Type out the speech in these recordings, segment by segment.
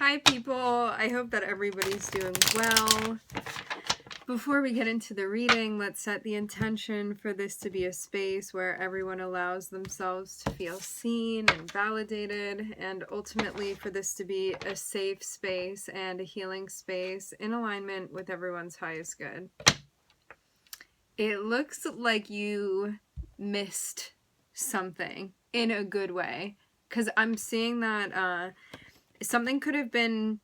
Hi people, I hope that everybody's doing well. Before we get into the reading, let's set the intention for this to be a space where everyone allows themselves to feel seen and validated, and ultimately for this to be a safe space and a healing space in alignment with everyone's highest good. It looks like you missed something in a good way, because I'm seeing that something could have been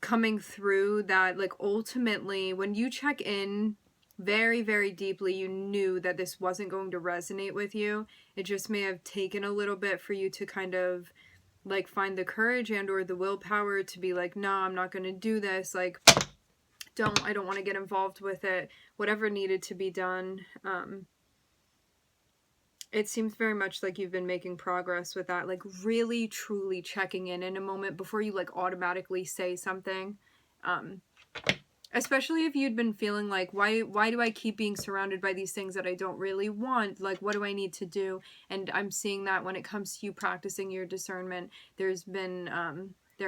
coming through that, like, ultimately when you check in very, very deeply, you knew that this wasn't going to resonate with you. It just may have taken a little bit for you to kind of like find the courage and or the willpower to be like, no, I'm not going to do this. Like, I don't want to get involved with it. Whatever needed to be done. It seems very much like you've been making progress with that, like really truly checking in a moment before you like automatically say something. Especially if you'd been feeling like, why do I keep being surrounded by these things that I don't really want? Like, what do I need to do? And I'm seeing that when it comes to you practicing your discernment, there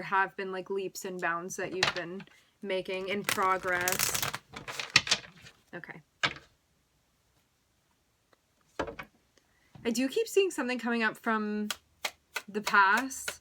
have been like leaps and bounds that you've been making in progress. Okay. I do keep seeing something coming up from the past.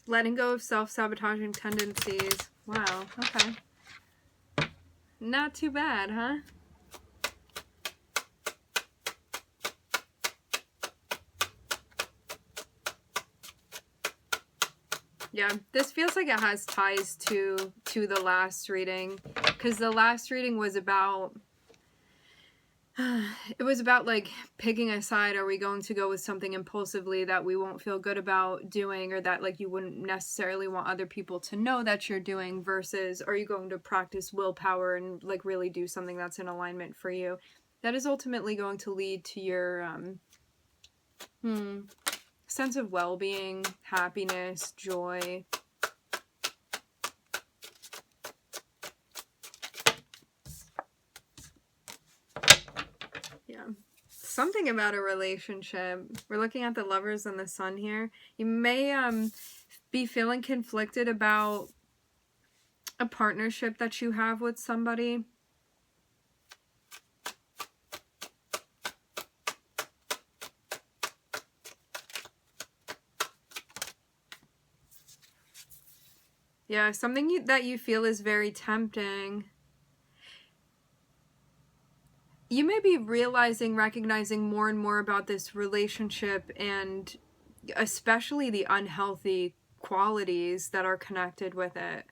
Letting go of self-sabotaging tendencies. Wow, okay. Not too bad, huh? Yeah, this feels like it has ties to the last reading, because the last reading was about it was about like picking a side. Are we going to go with something impulsively that we won't feel good about doing, or that like you wouldn't necessarily want other people to know that you're doing, versus are you going to practice willpower and like really do something that's in alignment for you, that is ultimately going to lead to your sense of well-being, happiness, joy. Yeah. Something about a relationship. We're looking at the Lovers and the Sun here. You may be feeling conflicted about a partnership that you have with somebody. Yeah, something that you feel is very tempting. You may be recognizing more and more about this relationship, and especially the unhealthy qualities that are connected with it.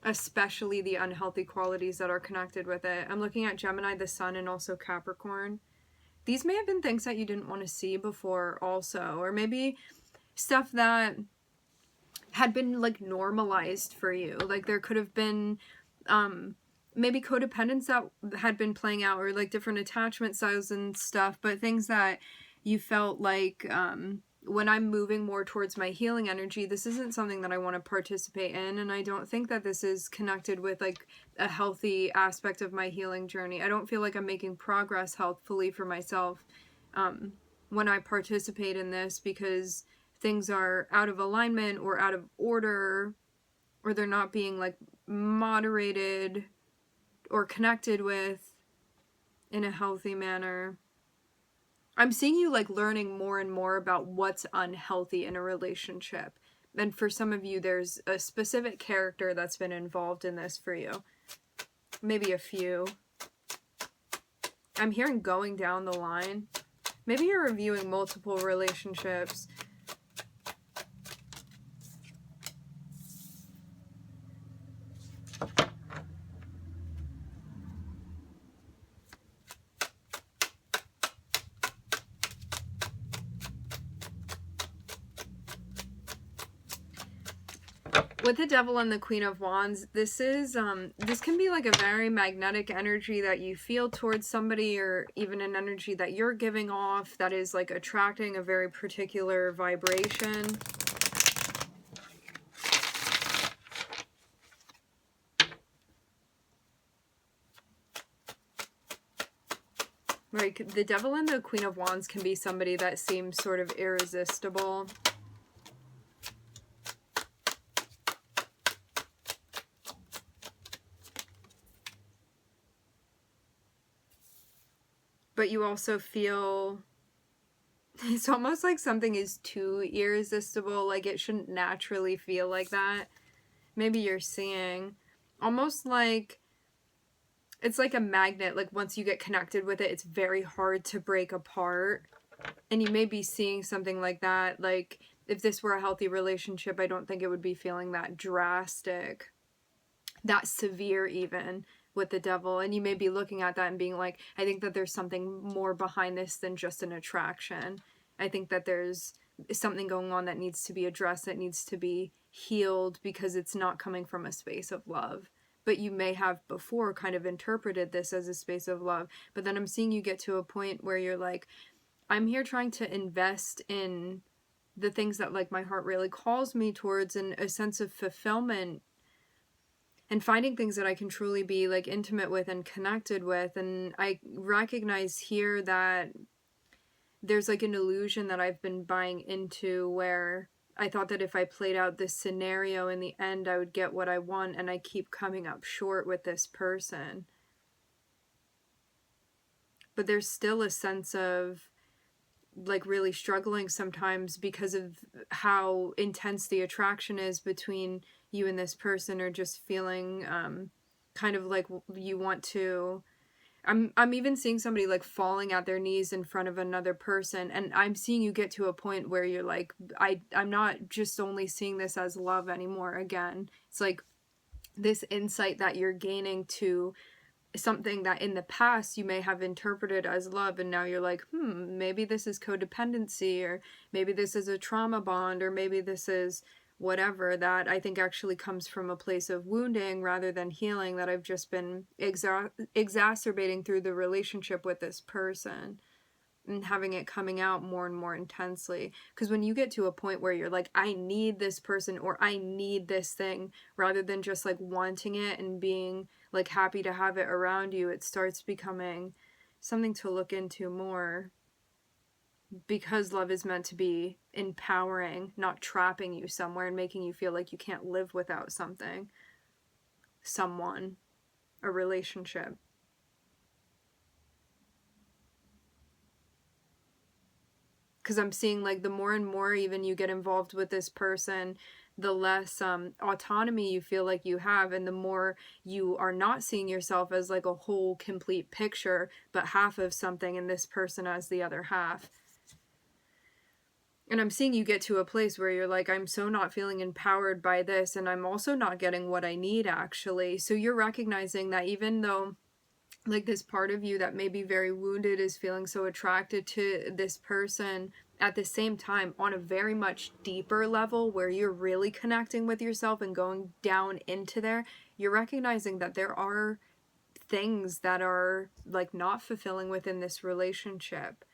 Especially the unhealthy qualities that are connected with it. I'm looking at Gemini, the Sun, and also Capricorn. These may have been things that you didn't want to see before also, or maybe stuff that had been like normalized for you. Like there could have been maybe codependence that had been playing out, or like different attachment styles and stuff, but things that you felt like when I'm moving more towards my healing energy, this isn't something that I want to participate in, and I don't think that this is connected with like a healthy aspect of my healing journey. I don't feel like I'm making progress healthfully for myself when I participate in this, because things are out of alignment or out of order, or they're not being like moderated or connected with in a healthy manner. I'm seeing you like learning more and more about what's unhealthy in a relationship. And for some of you, there's a specific character that's been involved in this for you. Maybe a few. I'm hearing going down the line. Maybe you're reviewing multiple relationships. With the Devil and the Queen of Wands, this can be like a very magnetic energy that you feel towards somebody, or even an energy that you're giving off that is like attracting a very particular vibration. Like, the Devil and the Queen of Wands can be somebody that seems sort of irresistible. But you also feel, it's almost like something is too irresistible, like it shouldn't naturally feel like that. Maybe you're seeing almost like it's like a magnet, like once you get connected with it, it's very hard to break apart. And you may be seeing something like that. Like, if this were a healthy relationship, I don't think it would be feeling that drastic, that severe even, with the Devil. And you may be looking at that and being like, I think that there's something more behind this than just an attraction. I think that there's something going on that needs to be addressed, that needs to be healed, because it's not coming from a space of love. But you may have before kind of interpreted this as a space of love. But then I'm seeing you get to a point where you're like, I'm here trying to invest in the things that like my heart really calls me towards, and a sense of fulfillment, and finding things that I can truly be like intimate with and connected with. And I recognize here that there's like an illusion that I've been buying into, where I thought that if I played out this scenario in the end, I would get what I want, and I keep coming up short with this person. But there's still a sense of like really struggling sometimes because of how intense the attraction is between you and this person, or just feeling kind of like you want to, I'm even seeing somebody like falling at their knees in front of another person, and I'm seeing you get to a point where you're like, I'm not just only seeing this as love anymore. Again, it's like this insight that you're gaining to something that in the past you may have interpreted as love, and now you're like, maybe this is codependency, or maybe this is a trauma bond, or maybe this is whatever, that I think actually comes from a place of wounding rather than healing, that I've just been exacerbating through the relationship with this person, and having it coming out more and more intensely. Because when you get to a point where you're like, I need this person, or I need this thing, rather than just like wanting it and being like happy to have it around you, it starts becoming something to look into more. Because love is meant to be empowering, not trapping you somewhere and making you feel like you can't live without something, someone, a relationship. Because I'm seeing like the more and more even you get involved with this person, the less autonomy you feel like you have, and the more you are not seeing yourself as like a whole complete picture, but half of something, and this person as the other half. And I'm seeing you get to a place where you're like, I'm so not feeling empowered by this, and I'm also not getting what I need, actually. So you're recognizing that even though like this part of you that may be very wounded is feeling so attracted to this person, at the same time, on a very much deeper level where you're really connecting with yourself and going down into there, you're recognizing that there are things that are like not fulfilling within this relationship,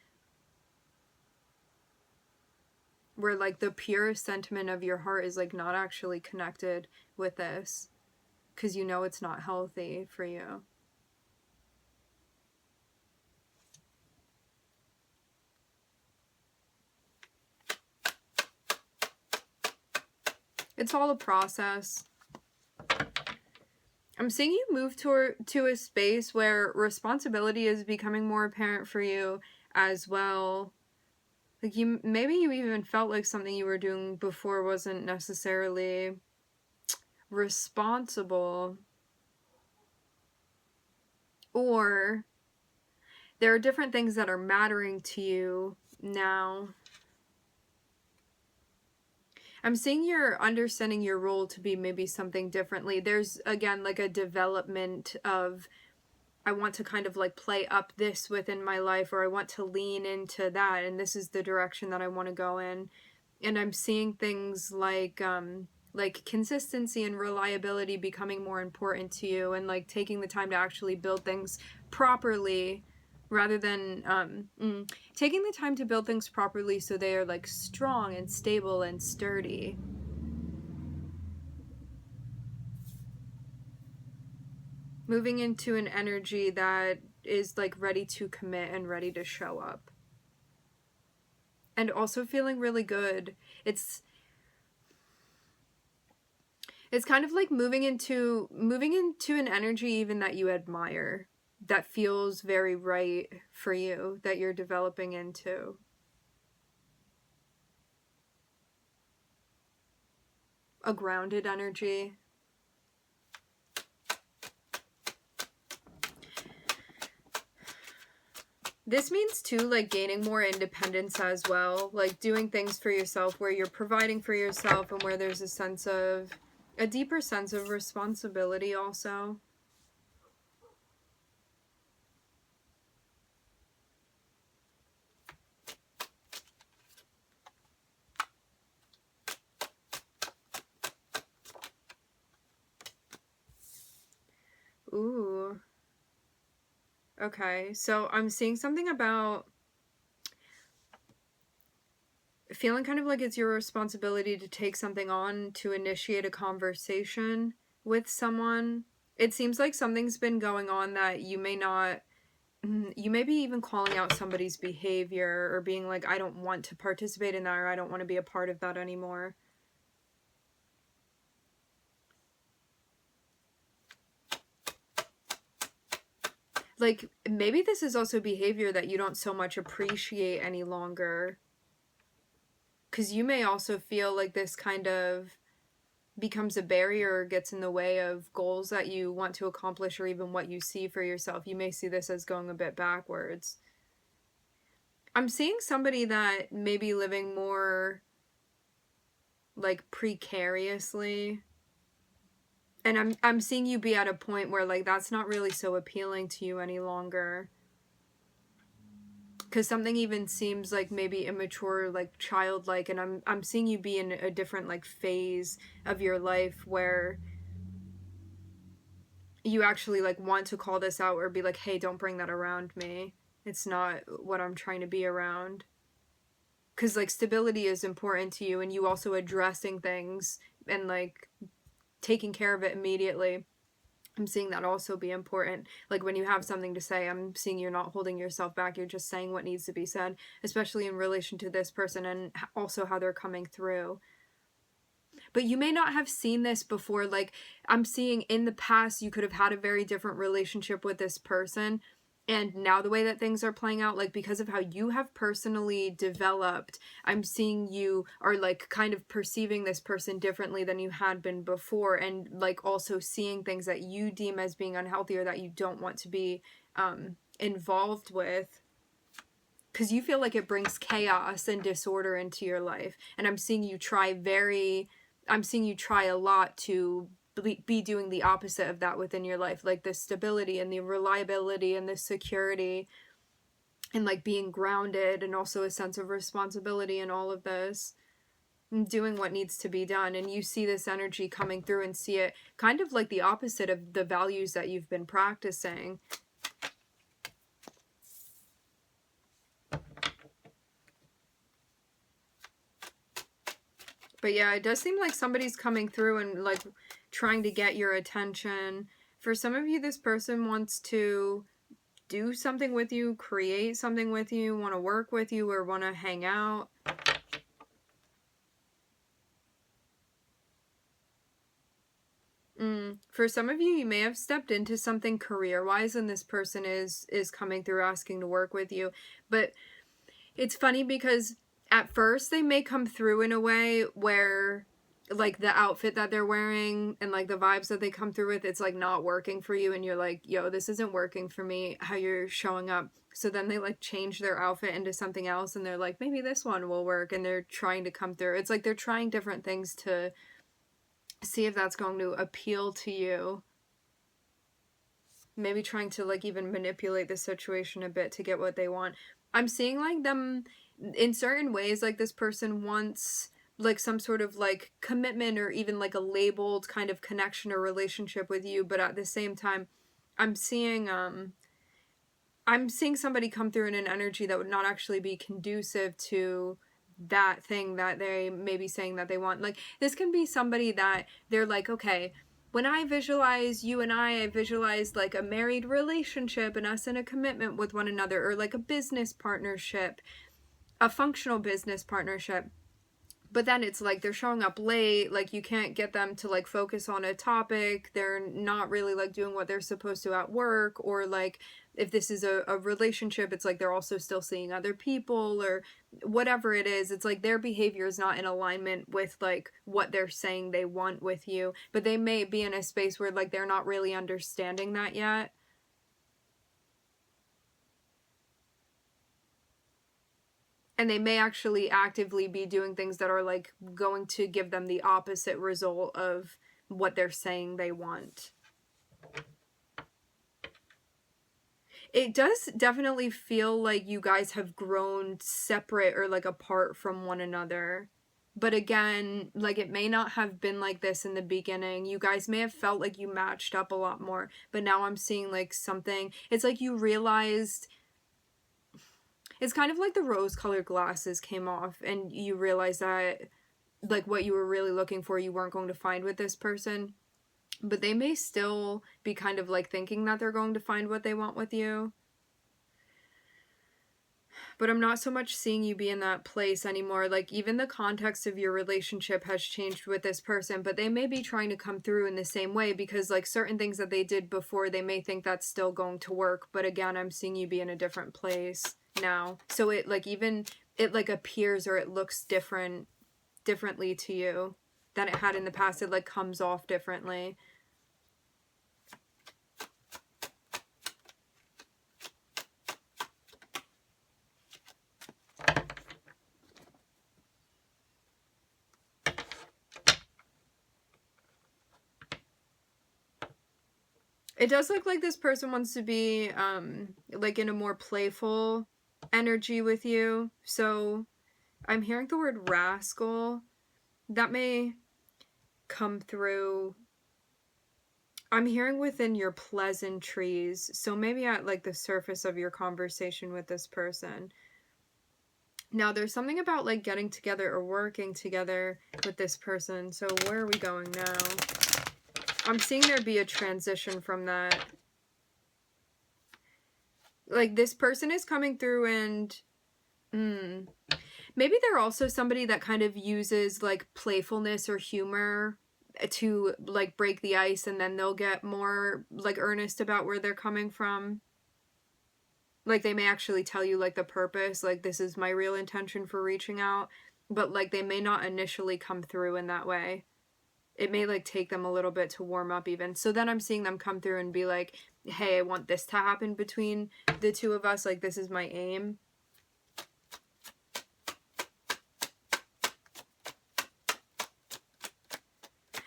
where like the purest sentiment of your heart is like not actually connected with this, because you know it's not healthy for you. It's all a process. I'm seeing you move to a space where responsibility is becoming more apparent for you as well. Like maybe you even felt like something you were doing before wasn't necessarily responsible. Or there are different things that are mattering to you now. I'm seeing you're understanding your role to be maybe something differently. There's, again, like a development of, I want to kind of like play up this within my life, or I want to lean into that, and this is the direction that I want to go in. And I'm seeing things like like consistency and reliability becoming more important to you, and like taking the time to actually build things properly rather than taking the time to build things properly so they are like strong and stable and sturdy. Moving into an energy that is like ready to commit and ready to show up. And also feeling really good. It's kind of like moving into an energy even that you admire, that feels very right for you, that you're developing into. A grounded energy. This means too, like gaining more independence as well, like doing things for yourself where you're providing for yourself and where there's a deeper sense of responsibility also. Ooh. Okay, so I'm seeing something about feeling kind of like it's your responsibility to take something on, to initiate a conversation with someone. It seems like something's been going on that you may not, you may be even calling out somebody's behavior or being like, I don't want to participate in that, or I don't want to be a part of that anymore. Like, maybe this is also behavior that you don't so much appreciate any longer. Because you may also feel like this kind of becomes a barrier or gets in the way of goals that you want to accomplish, or even what you see for yourself. You may see this as going a bit backwards. I'm seeing somebody that may be living more like precariously. And I'm seeing you be at a point where like that's not really so appealing to you any longer. Because something even seems like maybe immature, like childlike, and I'm seeing you be in a different like phase of your life where you actually like want to call this out or be like, hey, don't bring that around me. It's not what I'm trying to be around. Because like stability is important to you, and you also addressing things and like taking care of it immediately. I'm seeing that also be important. Like when you have something to say, I'm seeing you're not holding yourself back. You're just saying what needs to be said, especially in relation to this person and also how they're coming through. But you may not have seen this before. Like I'm seeing in the past, you could have had a very different relationship with this person. And now the way that things are playing out, like because of how you have personally developed, I'm seeing you are like kind of perceiving this person differently than you had been before. And like also seeing things that you deem as being unhealthy or that you don't want to be involved with. Because you feel like it brings chaos and disorder into your life. And I'm seeing you try a lot to be doing the opposite of that within your life, like the stability and the reliability and the security and like being grounded, and also a sense of responsibility in all of this, and doing what needs to be done. And you see this energy coming through and see it kind of like the opposite of the values that you've been practicing. But yeah, it does seem like somebody's coming through and like trying to get your attention. For some of you, this person wants to do something with you, create something with you, want to work with you, or want to hang out. For some of you, you may have stepped into something career-wise, and this person is coming through asking to work with you. But it's funny because at first they may come through in a way where like the outfit that they're wearing and like the vibes that they come through with, it's like not working for you, and you're like, yo, this isn't working for me, how you're showing up. So then they like change their outfit into something else, and they're like, maybe this one will work, and they're trying to come through. It's like they're trying different things to see if that's going to appeal to you. Maybe trying to like even manipulate the situation a bit to get what they want. I'm seeing like them in certain ways, like this person wants like some sort of like commitment or even like a labeled kind of connection or relationship with you, but at the same time I'm seeing somebody come through in an energy that would not actually be conducive to that thing that they may be saying that they want. Like, this can be somebody that they're like, okay, when I visualize you and I visualize like a married relationship and us in a commitment with one another, or like a business partnership, a functional business partnership. But then it's like they're showing up late, like you can't get them to like focus on a topic, they're not really like doing what they're supposed to at work, or like if this is a relationship, it's like they're also still seeing other people, or whatever it is, it's like their behavior is not in alignment with like what they're saying they want with you, but they may be in a space where like they're not really understanding that yet. And they may actually actively be doing things that are like going to give them the opposite result of what they're saying they want. It does definitely feel like you guys have grown separate or like apart from one another. But again, like it may not have been like this in the beginning. You guys may have felt like you matched up a lot more. But now I'm seeing like something. It's like you realized. It's kind of like the rose-colored glasses came off and you realize that like what you were really looking for you weren't going to find with this person. But they may still be kind of like thinking that they're going to find what they want with you. But I'm not so much seeing you be in that place anymore. Like even the context of your relationship has changed with this person, but they may be trying to come through in the same way because like certain things that they did before, they may think that's still going to work. But again, I'm seeing you be in a different place now. So it like even it like appears or it looks differently to you than it had in the past. It like comes off differently. It does look like this person wants to be like in a more playful energy with you. So I'm hearing the word rascal. That may come through. I'm hearing within your pleasantries. So maybe at like the surface of your conversation with this person. Now there's something about like getting together or working together with this person. So where are we going now? I'm seeing there be a transition from that. Like this person is coming through and maybe they're also somebody that kind of uses like playfulness or humor to like break the ice, and then they'll get more like earnest about where they're coming from. Like they may actually tell you like the purpose, like this is my real intention for reaching out, but like they may not initially come through in that way. It may like take them a little bit to warm up even. So then I'm seeing them come through and be like, hey, I want this to happen between the two of us. Like this is my aim.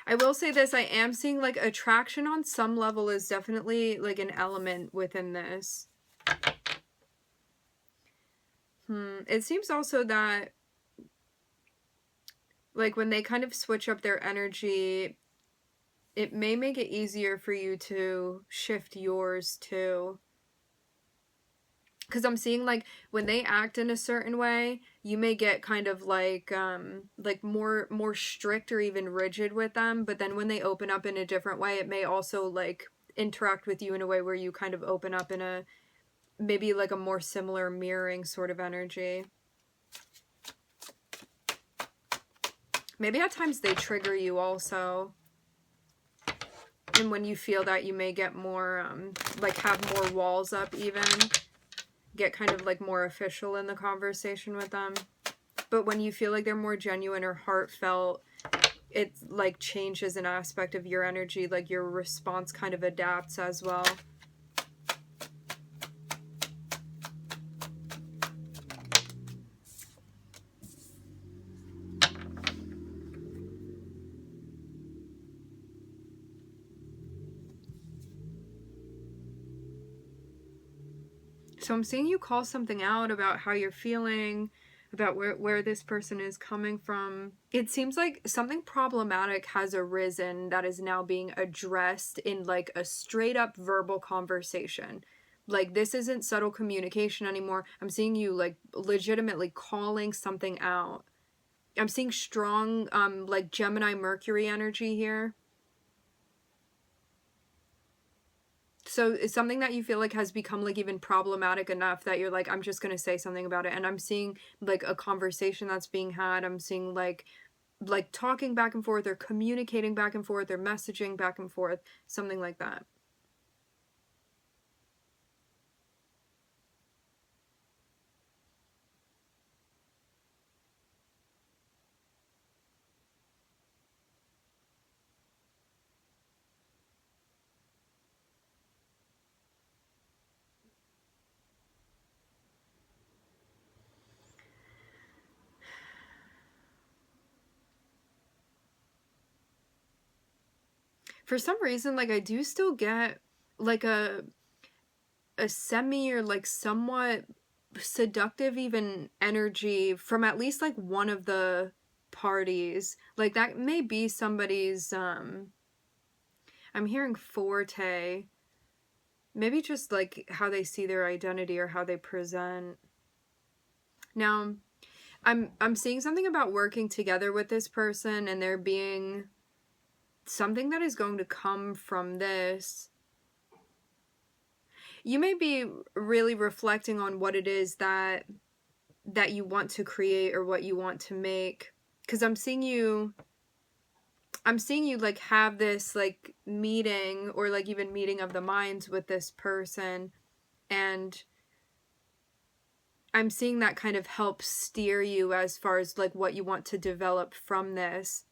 I will say this, I am seeing like attraction on some level is definitely like an element within this. It seems also that like when they kind of switch up their energy, it may make it easier for you to shift yours too. Because I'm seeing like when they act in a certain way, you may get kind of like more strict or even rigid with them, but then when they open up in a different way, it may also like interact with you in a way where you kind of open up in a maybe like a more similar mirroring sort of energy. Maybe at times they trigger you also. And when you feel that, you may get more, like have more walls up even. Get kind of like more official in the conversation with them. But when you feel like they're more genuine or heartfelt, it like changes an aspect of your energy. Like your response kind of adapts as well. So I'm seeing you call something out about how you're feeling, about where this person is coming from. It seems like something problematic has arisen that is now being addressed in like a straight up verbal conversation. Like, this isn't subtle communication anymore. I'm seeing you like legitimately calling something out. I'm seeing strong like Gemini Mercury energy here. So it's something that you feel like has become like even problematic enough that you're like, I'm just going to say something about it. And I'm seeing like a conversation that's being had. I'm seeing like talking back and forth, or communicating back and forth, or messaging back and forth, something like that. For some reason, like, I do still get like a semi or like somewhat seductive even energy from at least like one of the parties. Like, that may be somebody's I'm hearing forte. Maybe just like how they see their identity or how they present. Now, I'm seeing something about working together with this person, and there being something that is going to come from this. You may be really reflecting on what it is that you want to create or what you want to make, because I'm seeing you like have this like meeting, or like even meeting of the minds with this person, and I'm seeing that kind of help steer you as far as like what you want to develop from this.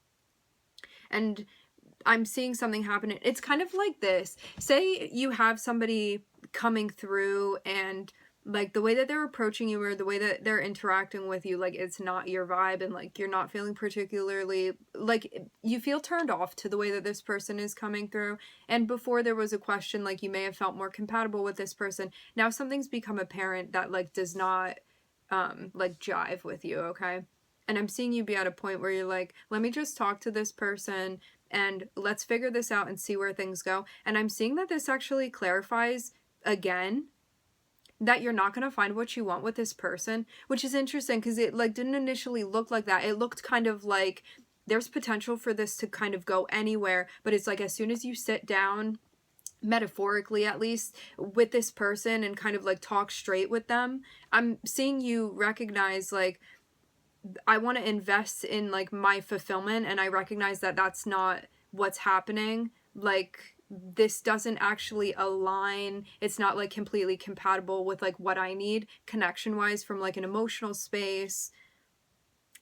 And I'm seeing something happen. It's kind of like this. Say you have somebody coming through, and like the way that they're approaching you or the way that they're interacting with you, like it's not your vibe, and like you're not feeling particularly, like you feel turned off to the way that this person is coming through. And before there was a question, like you may have felt more compatible with this person. Now something's become apparent that like does not like jive with you, okay? And I'm seeing you be at a point where you're like, let me just talk to this person and let's figure this out and see where things go. And I'm seeing that this actually clarifies again that you're not going to find what you want with this person, which is interesting because it like didn't initially look like that. It looked kind of like there's potential for this to kind of go anywhere, but it's like as soon as you sit down, metaphorically at least, with this person and kind of like talk straight with them, I'm seeing you recognize like, I want to invest in like my fulfillment, and I recognize that that's not what's happening. Like, this doesn't actually align. It's not like completely compatible with like what I need connection wise from like an emotional space.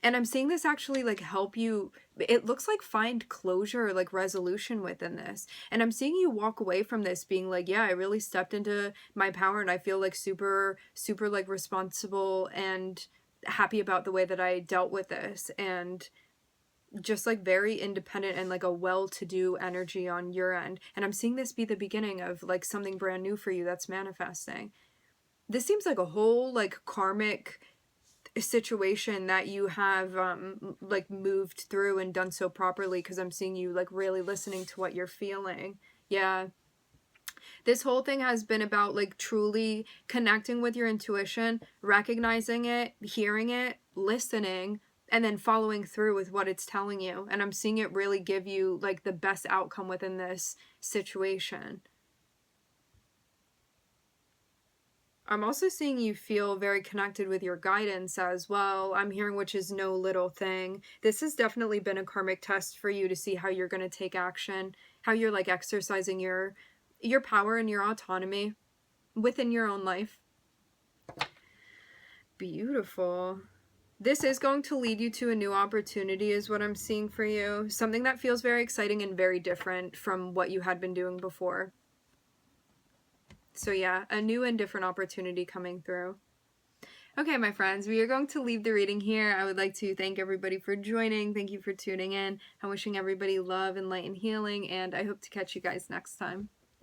And I'm seeing this actually like help you, it looks like find closure or like resolution within this. And I'm seeing you walk away from this being like, yeah, I really stepped into my power, and I feel like super like responsible and happy about the way that I dealt with this, and just like very independent and like a well-to-do energy on your end. And I'm seeing this be the beginning of like something brand new for you that's manifesting. This seems like a whole like karmic situation that you have like moved through and done so properly, because I'm seeing you like really listening to what you're feeling. Yeah. This whole thing has been about like truly connecting with your intuition, recognizing it, hearing it, listening, and then following through with what it's telling you. And I'm seeing it really give you like the best outcome within this situation. I'm also seeing you feel very connected with your guidance as well. I'm hearing, which is no little thing. This has definitely been a karmic test for you to see how you're going to take action, how you're like exercising your power and your autonomy within your own life. Beautiful. This is going to lead you to a new opportunity is what I'm seeing for you. Something that feels very exciting and very different from what you had been doing before. So yeah, a new and different opportunity coming through. Okay, my friends, we are going to leave the reading here. I would like to thank everybody for joining. Thank you for tuning in. I'm wishing everybody love and light and healing, and I hope to catch you guys next time.